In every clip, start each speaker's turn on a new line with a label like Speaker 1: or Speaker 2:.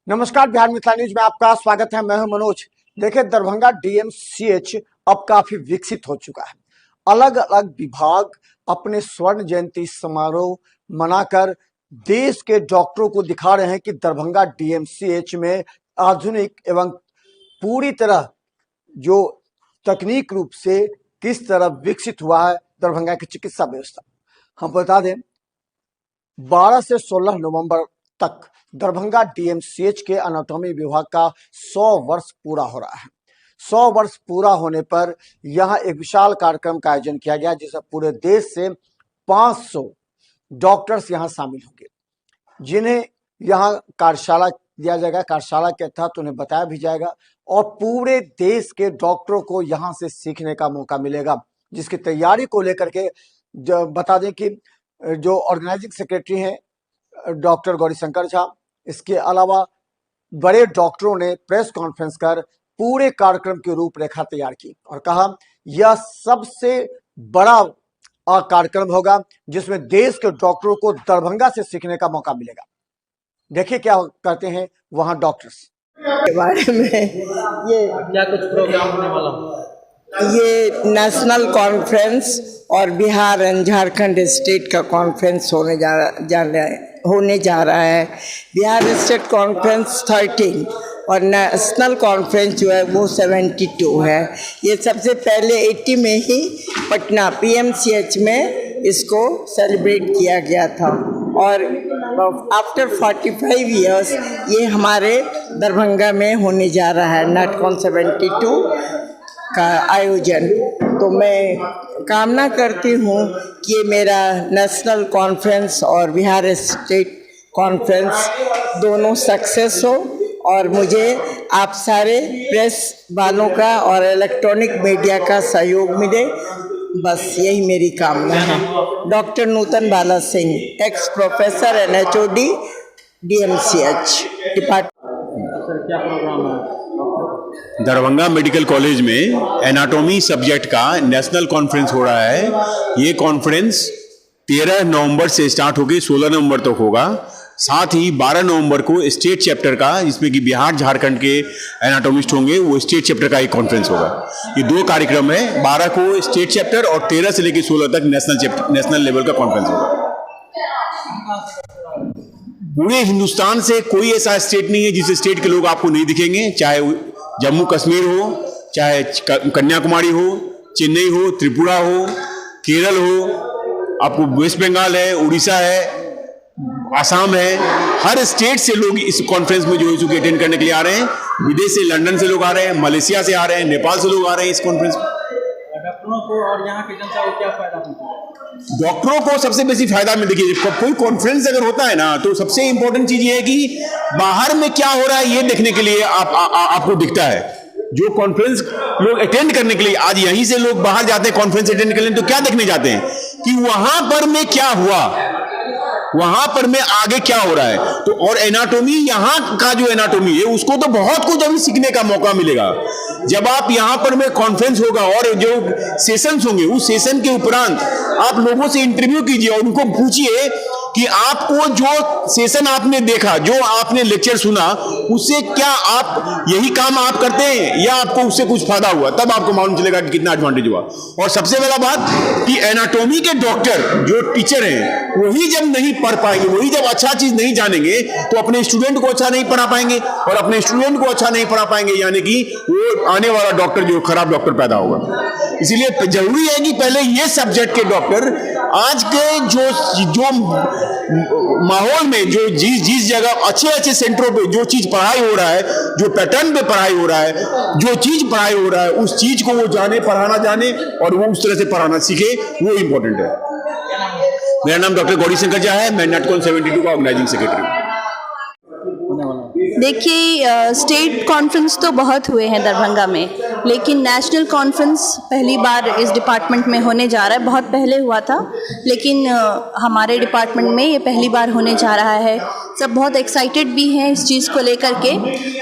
Speaker 1: नमस्कार, बिहार मिथिला न्यूज में आपका स्वागत है। मैं हूं मनोज। देखिए, दरभंगा डीएमसीएच अब काफी विकसित हो चुका है। अलग अलग विभाग अपने स्वर्ण जयंती समारोह मनाकर देश के डॉक्टरों को दिखा रहे हैं कि दरभंगा डीएमसीएच में आधुनिक एवं पूरी तरह जो तकनीक रूप से किस तरह विकसित हुआ है दरभंगा की चिकित्सा व्यवस्था। हम बता दें, 12 से 16 नवंबर तक दरभंगा डीएमसीएच के एनाटॉमी विभाग का 100 वर्ष पूरा हो रहा है। 100 वर्ष पूरा होने पर यहां एक विशाल कार्यक्रम का आयोजन किया गया, जिसमें पूरे देश से 500 डॉक्टर्स यहां शामिल होंगे, जिन्हें यहां कार्यशाला दिया जाएगा। कार्यशाला के तहत उन्हें बताया भी जाएगा और पूरे देश के डॉक्टरों को यहां से सीखने का मौका मिलेगा, जिसकी तैयारी को लेकर के बता दें कि जो ऑर्गेनाइजिंग सेक्रेटरी हैं डॉक्टर गौरीशंकर झा, इसके अलावा बड़े डॉक्टरों ने प्रेस कॉन्फ्रेंस कर पूरे कार्यक्रम की रूपरेखा तैयार की और कहा यह सबसे बड़ा कार्यक्रम होगा जिसमें देश के डॉक्टरों को दरभंगा से सीखने का मौका मिलेगा। देखिए क्या करते हैं वहां डॉक्टर्स
Speaker 2: के बारे में। ये
Speaker 3: क्या कुछ प्रोग्राम होने वाला?
Speaker 2: ये नेशनल कॉन्फ्रेंस और बिहार एंड झारखंड स्टेट का कॉन्फ्रेंस होने जा रहा है। बिहार स्टेट कॉन्फ्रेंस 13 और नेशनल कॉन्फ्रेंस जो है वो 72 है। ये सबसे पहले 80 में ही पटना पीएमसीएच में इसको सेलिब्रेट किया गया था और आफ्टर 45 इयर्स ये हमारे दरभंगा में होने जा रहा है नाटकॉन 72 का आयोजन। तो मैं कामना करती हूँ कि ये मेरा नेशनल कॉन्फ्रेंस और बिहार स्टेट कॉन्फ्रेंस दोनों सक्सेस हो और मुझे आप सारे प्रेस वालों का और इलेक्ट्रॉनिक मीडिया का सहयोग मिले, बस यही मेरी कामना है। Doctor Nutan Bala Singh, x professor and HOD DMCH department.
Speaker 3: क्या प्रोग्राम है?
Speaker 4: दरभंगा मेडिकल कॉलेज में एनाटॉमी सब्जेक्ट का नेशनल कॉन्फ्रेंस हो रहा है। ये कॉन्फ्रेंस 13 नवंबर से स्टार्ट होकर 16 नवंबर तक होगा। साथ ही 12 नवंबर को स्टेट चैप्टर का, जिसमें कि बिहार झारखंड के एनाटॉमिस्ट होंगे, वो स्टेट चैप्टर का एक कॉन्फ्रेंस होगा। ये दो कार्यक्रम है, 12 को स्टेट चैप्टर और 13 से लेकर 16 तक नेशनल लेवल का कॉन्फ्रेंस होगा। पूरे हिंदुस्तान से कोई ऐसा स्टेट नहीं है जिस स्टेट के लोग आपको नहीं दिखेंगे, चाहे जम्मू कश्मीर हो, चाहे कन्याकुमारी हो, चेन्नई हो, त्रिपुरा हो, केरल हो, आपको वेस्ट बंगाल है, उड़ीसा है, आसाम है। हर स्टेट से लोग इस कॉन्फ्रेंस में जो है अटेंड करने के लिए आ रहे हैं। विदेश से, लंदन से लोग आ रहे हैं, मलेशिया से आ रहे हैं, नेपाल से लोग आ रहे हैं इस कॉन्फ्रेंस में।
Speaker 3: डॉक्टरों को और यहाँ के जनता को क्या फायदा होता है?
Speaker 4: डॉक्टरों को सबसे बेसी फायदा में, देखिए कोई कॉन्फ्रेंस अगर होता है ना, तो सबसे इंपॉर्टेंट चीज ये है कि बाहर में क्या हो रहा है ये देखने के लिए आपको दिखता है। जो कॉन्फ्रेंस लोग अटेंड करने के लिए, आज यहीं से लोग बाहर जाते हैं कॉन्फ्रेंस अटेंड करने, तो क्या देखने जाते हैं कि वहां पर में क्या हुआ, वहां पर में आगे क्या हो रहा है। तो और एनाटॉमी, यहाँ का जो एनाटॉमी है उसको तो बहुत कुछ अभी सीखने का मौका मिलेगा। जब आप यहाँ पर में कॉन्फ्रेंस होगा और जो सेशंस होंगे, उस सेशन के उपरांत आप लोगों से इंटरव्यू कीजिए और उनको पूछिए कि आपको जो सेशन आपने देखा, जो आपने लेक्चर सुना, उससे क्या आप यही काम आप करते हैं या आपको उससे कुछ फायदा हुआ, तब आपको मालूम चलेगा कि कितना एडवांटेज हुआ। और सबसे बड़ा बात कि एनाटॉमी के डॉक्टर जो टीचर हैं, वही जब नहीं पढ़ पाएंगे, वही जब अच्छा चीज नहीं जानेंगे, तो अपने स्टूडेंट को अच्छा नहीं पढ़ा पाएंगे और अपने स्टूडेंट को अच्छा नहीं पढ़ा पाएंगे, यानी कि वो आने वाला डॉक्टर जो खराब डॉक्टर पैदा होगा। इसीलिए जरूरी है कि पहले ये सब्जेक्ट के डॉक्टर आज के जो माहौल में, जो जिस जगह अच्छे सेंटरों पे जो चीज पढ़ाई हो रहा है, जो पैटर्न पे पढ़ाई हो रहा है, जो चीज पढ़ाई हो रहा है, उस चीज को वो जाने, पढ़ाना जाने और वो उस तरह से पढ़ाना सीखे, वो इंपॉर्टेंट है। मेरा नाम डॉक्टर गौरीशंकर झा है। मैं नाटकॉन 72 का ऑर्गेनाइजिंग सेक्रेटरी हूँ।
Speaker 5: देखिए, स्टेट कॉन्फ्रेंस तो बहुत हुए हैं दरभंगा में, लेकिन नेशनल कॉन्फ्रेंस पहली बार इस डिपार्टमेंट में होने जा रहा है। बहुत पहले हुआ था, लेकिन हमारे डिपार्टमेंट में ये पहली बार होने जा रहा है। सब बहुत एक्साइटेड भी हैं इस चीज़ को लेकर के।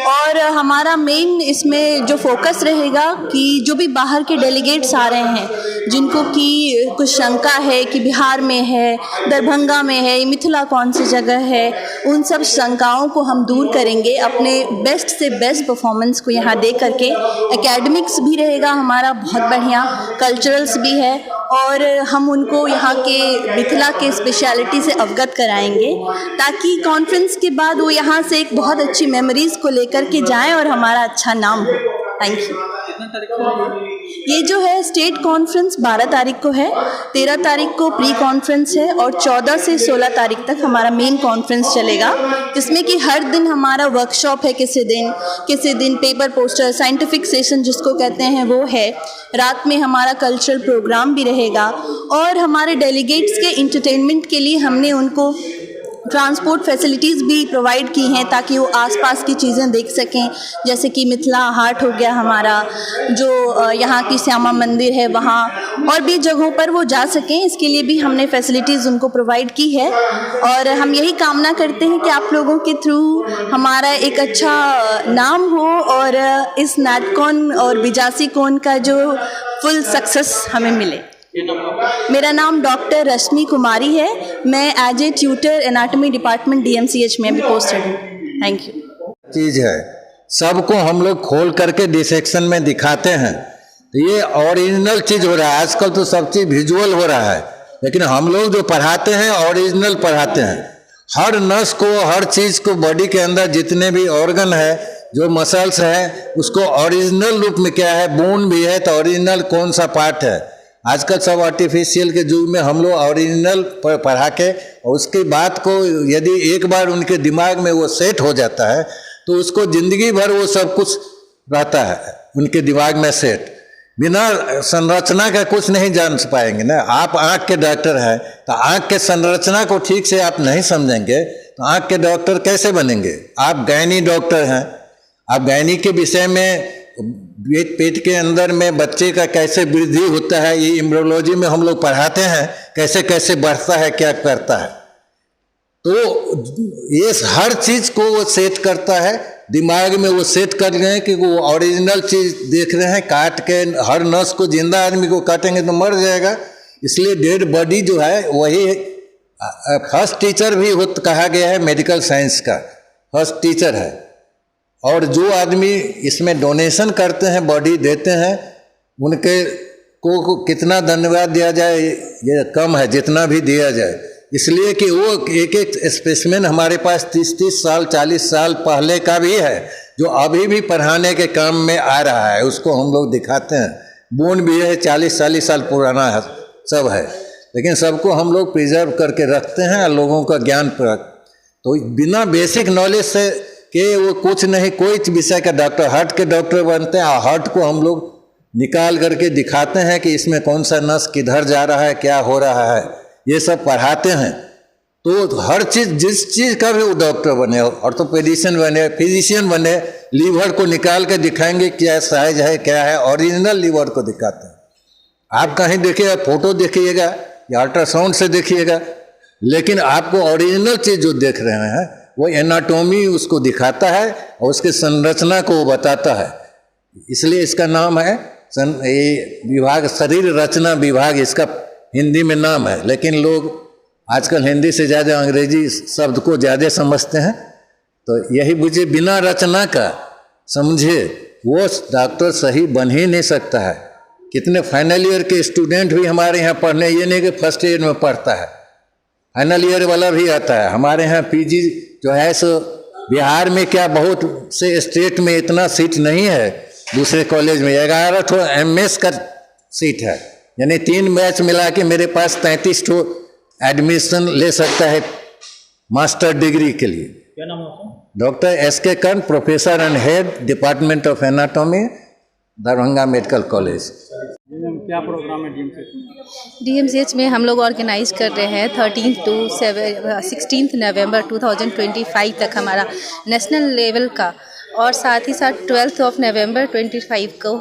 Speaker 5: और हमारा मेन इसमें जो फोकस रहेगा कि जो भी बाहर के डेलीगेट्स आ रहे हैं, जिनको कि कुछ शंका है कि बिहार में है, दरभंगा में है, मिथिला कौन सी जगह है, उन सब शंकाओं को हम दूर करेंगे अपने बेस्ट से बेस्ट परफॉर्मेंस को यहाँ दे करके। एकेडमिक्स भी रहेगा हमारा बहुत बढ़िया, कल्चरल्स भी है, और हम उनको यहाँ के मिथिला के स्पेशलिटी से अवगत कराएंगे, ताकि कॉन्फ्रेंस के बाद वो यहाँ से एक बहुत अच्छी मेमोरीज़ को लेकर के जाएं और हमारा अच्छा नाम हो। Thank you. ये जो है स्टेट कॉन्फ्रेंस 12 तारीख को है, 13 तारीख को प्री कॉन्फ्रेंस है, और 14 से 16 तारीख तक हमारा मेन कॉन्फ्रेंस चलेगा, जिसमें कि हर दिन हमारा वर्कशॉप है। किसी दिन पेपर पोस्टर, साइंटिफिक सेशन जिसको कहते हैं वो है। रात में हमारा कल्चरल प्रोग्राम भी रहेगा, और हमारे डेलीगेट्स के इंटरटेनमेंट के लिए हमने उनको ट्रांसपोर्ट फैसिलिटीज़ भी प्रोवाइड की हैं, ताकि वो आसपास की चीज़ें देख सकें, जैसे कि मिथिला हाट हो गया हमारा, जो यहाँ की श्यामा मंदिर है वहाँ, और भी जगहों पर वो जा सकें। इसके लिए भी हमने फैसिलिटीज़ उनको प्रोवाइड की है, और हम यही कामना करते हैं कि आप लोगों के थ्रू हमारा एक अच्छा नाम हो, और इस नाटकॉन और बिजासी कॉन का जो फुल सक्सेस हमें मिले। मेरा नाम डॉक्टर रश्मि कुमारी है। मैं as a tutor anatomy department DMCH में भी पोस्टेड हूँ। Thank you.
Speaker 6: चीज़ है, सबको हम लोग खोल करके डिसेक्शन में दिखाते हैं, तो ये ओरिजिनल चीज़ हो रहा है। आजकल तो सब चीज़ विजुअल हो रहा है, लेकिन हम लोग जो पढ़ाते हैं ओरिजिनल पढ़ाते हैं। हर नस को, हर चीज़ को, बॉडी के अंदर जितने भी ऑर्गन है, जो मसल्स है, उसको ओरिजिनल रूप में क्या है, बोन भी है तो ओरिजिनल कौन सा पार्ट है। आजकल सब आर्टिफिशियल के युग में हम लोग ओरिजिनल पढ़ा के, और उसकी बात को यदि एक बार उनके दिमाग में वो सेट हो जाता है तो उसको ज़िंदगी भर वो सब कुछ रहता है उनके दिमाग में सेट। बिना संरचना का कुछ नहीं जान पाएंगे ना। आप आँख के डॉक्टर हैं तो आँख के संरचना को ठीक से आप नहीं समझेंगे तो आँख के डॉक्टर कैसे बनेंगे। आप गायनी डॉक्टर हैं, आप गायनी के विषय में पेट के अंदर में बच्चे का कैसे वृद्धि होता है, ये एम्ब्रियोलॉजी में हम लोग पढ़ाते हैं, कैसे कैसे बढ़ता है, क्या करता है। तो ये हर चीज़ को वो सेट करता है, दिमाग में वो सेट कर रहे हैं कि वो ओरिजिनल चीज़ देख रहे हैं। काट के हर नस को, जिंदा आदमी को काटेंगे तो मर जाएगा, इसलिए डेड बॉडी जो है वही फर्स्ट टीचर भी कहा गया है मेडिकल साइंस का, फर्स्ट टीचर है। और जो आदमी इसमें डोनेशन करते हैं, बॉडी देते हैं, उनके को कितना धन्यवाद दिया जाए ये कम है, जितना भी दिया जाए। इसलिए कि वो एक एक स्पेसिमेन हमारे पास 30-30 साल 40 साल पहले का भी है, जो अभी भी पढ़ाने के काम में आ रहा है, उसको हम लोग दिखाते हैं। बोन भी है 40-40 साल पुराना है, सब है, लेकिन सबको हम लोग प्रिजर्व करके रखते हैं और लोगों का ज्ञान प्राप्त। तो बिना बेसिक नॉलेज से कि वो कुछ नहीं, कोई विषय का डॉक्टर, हार्ट के डॉक्टर बनते हैं, और हार्ट को हम लोग निकाल करके दिखाते हैं कि इसमें कौन सा नस किधर जा रहा है, क्या हो रहा है, ये सब पढ़ाते हैं। तो हर चीज़, जिस चीज़ का भी वो डॉक्टर बने, ऑर्थोपेडिशियन बने, फिजिशियन बने, लीवर को निकाल के दिखाएंगे क्या साइज है, क्या है, ओरिजिनल लीवर को दिखाते हैं। आप कहीं देखिएगा, फोटो देखिएगा या अल्ट्रासाउंड से देखिएगा, लेकिन आपको ओरिजिनल चीज़ जो देख रहे हैं वो एनाटॉमी उसको दिखाता है और उसके संरचना को बताता है। इसलिए इसका नाम है ये विभाग, शरीर रचना विभाग इसका हिंदी में नाम है। लेकिन लोग आजकल हिंदी से ज़्यादा अंग्रेजी शब्द को ज़्यादा समझते हैं, तो यही बुझे, बिना रचना का समझे वो डॉक्टर सही बन ही नहीं सकता है। कितने फाइनल ईयर के स्टूडेंट भी हमारे यहाँ पढ़ने, ये नहीं कि फर्स्ट ईयर में पढ़ता है, फाइनल ईयर वाला भी आता है हमारे यहाँ। PG जो है सो बिहार में क्या बहुत से स्टेट में इतना सीट नहीं है, दूसरे कॉलेज में 11 ठो MS का सीट है, यानी 3 बैच मिला के मेरे पास 33 ठो एडमिशन ले सकता है मास्टर डिग्री के लिए।
Speaker 3: क्या नाम है?
Speaker 6: Doctor SK Karn, professor and head department of anatomy, Darbhanga medical college.
Speaker 3: क्या प्रोग्राम है
Speaker 7: DMCH में हम लोग ऑर्गेनाइज कर रहे हैं 13 to 16 नवंबर 2025 तक हमारा नेशनल लेवल का और साथ ही साथ 12 नवंबर 25 को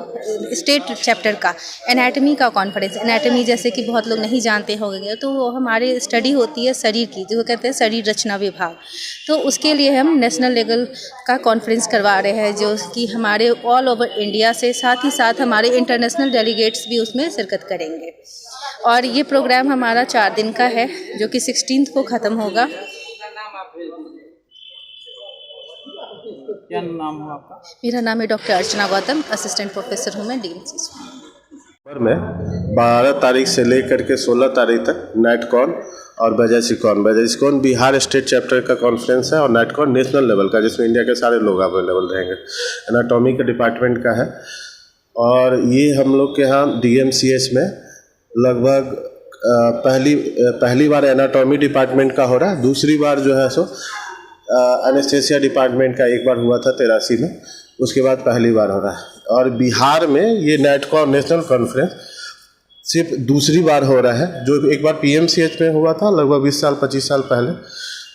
Speaker 7: स्टेट चैप्टर का एनाटमी का कॉन्फ्रेंस, एनाटमी जैसे कि बहुत लोग नहीं जानते होंगे, तो वो हमारे स्टडी होती है शरीर की, जो कहते हैं शरीर रचना विभाग। तो उसके लिए हम नेशनल लेवल का कॉन्फ्रेंस करवा रहे हैं, जो कि हमारे ऑल ओवर इंडिया से, साथ ही साथ हमारे इंटरनेशनल डेलीगेट्स भी उसमें शिरकत करेंगे। और ये प्रोग्राम हमारा 4 दिन का है, जो कि 16 को ख़त्म होगा।
Speaker 3: क्या नाम है आपका?
Speaker 7: मेरा नाम है डॉक्टर अर्चना गौतम, असिस्टेंट प्रोफेसर हूँ मैं DMCH में।
Speaker 8: में 12 तारीख से लेकर के 16 तारीख तक नेटकॉन और बेजासिकॉन बिहार स्टेट चैप्टर का कॉन्फ्रेंस है, और नेटकॉन नेशनल लेवल का, जिसमें इंडिया के सारे लोग अवेलेबल रहेंगे। एनाटॉमी के डिपार्टमेंट का है, और ये हम लोग के यहाँ DMCH में लगभग पहली बार एनाटॉमी डिपार्टमेंट का हो रहा है। दूसरी बार जो है सो एनेस्थेसिया डिपार्टमेंट का एक बार हुआ था 83 में, उसके बाद पहली बार हो रहा है। और बिहार में ये नेटकॉन नेशनल कॉन्फ्रेंस सिर्फ दूसरी बार हो रहा है, जो एक बार PMCH में हुआ था लगभग 20-25 साल पहले,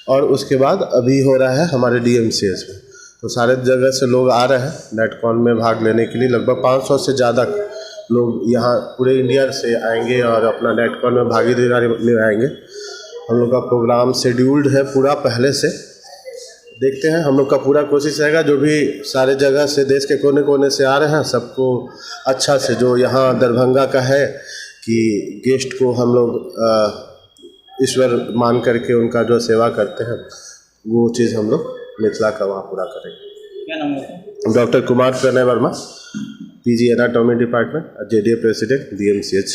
Speaker 8: और उसके बाद अभी हो रहा है हमारे DMCH में। तो सारे जगह से लोग आ रहे हैं नेटकॉन में भाग लेने के लिए। लगभग 500 से ज़्यादा लोग यहाँ पूरे इंडिया से आएंगे और अपना नेटकॉन में भागीदारी ले आएंगे। हम लोग का प्रोग्राम शेड्यूल्ड है पूरा पहले से। देखते हैं, हम लोग का पूरा कोशिश रहेगा, जो भी सारे जगह से देश के कोने कोने से आ रहे हैं सबको अच्छा से, जो यहाँ दरभंगा का है कि गेस्ट को हम लोग ईश्वर मान करके उनका जो सेवा करते हैं, वो चीज़ हम लोग मिथिला का वहाँ पूरा करेंगे।
Speaker 3: क्या नाम है?
Speaker 8: Doctor Kumar Pranay Verma, PG anatomy department, JDA president DMCH।